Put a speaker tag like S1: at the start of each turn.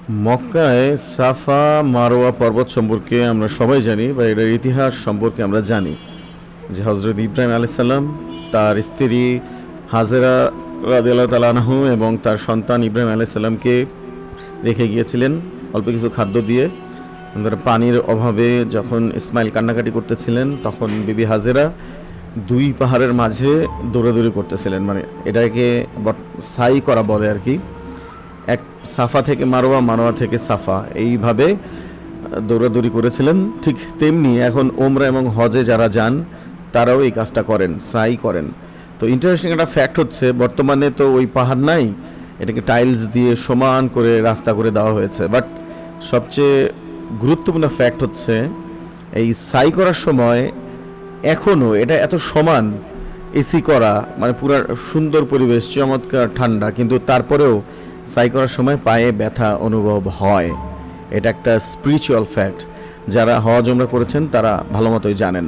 S1: মক্কায় সাফা মারোয়া পর্বত সম্পর্কে আমরা সবাই জানি বা এটার ইতিহাস সম্পর্কে আমরা জানি যে হজরত ইব্রাহিম আলাইহিস সালাম তার স্ত্রী হাজেরা রাদিয়াল্লাহু তাআলা আনহু এবং তার সন্তান ইব্রাহিম আলাইহিস সালামকে রেখে গিয়েছিলেন অল্প কিছু খাদ্য দিয়ে। তারা পানির অভাবে যখন ইসমাইল কান্নাকাটি করতেছিলেন তখন বিবি হাজেরা দুই পাহাড়ের মাঝে দৌড়াদৌড়ি করতেছিলেন, মানে এটাকে সাই করা বলে আর কি। এক সাফা থেকে মারোয়া, মারোয়া থেকে সাফা, এইভাবে দৌড়াদৌড়ি করেছিলেন। ঠিক তেমনি এখন ওমরা এবং হজে যারা যান তারাও এই কাজটা করেন, সাই করেন। তো ইন্টারেস্টিং একটা ফ্যাক্ট হচ্ছে, বর্তমানে তো ওই পাহাড় নাই, এটাকে টাইলস দিয়ে সমান করে রাস্তা করে দেওয়া হয়েছে। বাট সবচেয়ে গুরুত্বপূর্ণ ফ্যাক্ট হচ্ছে এই সাই করার সময় এখনও এটা এত সমান, এসি করা, মানে পুরো সুন্দর পরিবেশ, চমৎকার ঠান্ডা, কিন্তু তারপরেও সাই করার সময় পায়ে ব্যথা অনুভব হয়। এটা একটা স্পিরিচুয়াল ফ্যাক্ট। যারা হজ ওমরা করেছেন তারা ভালো মতোই জানেন।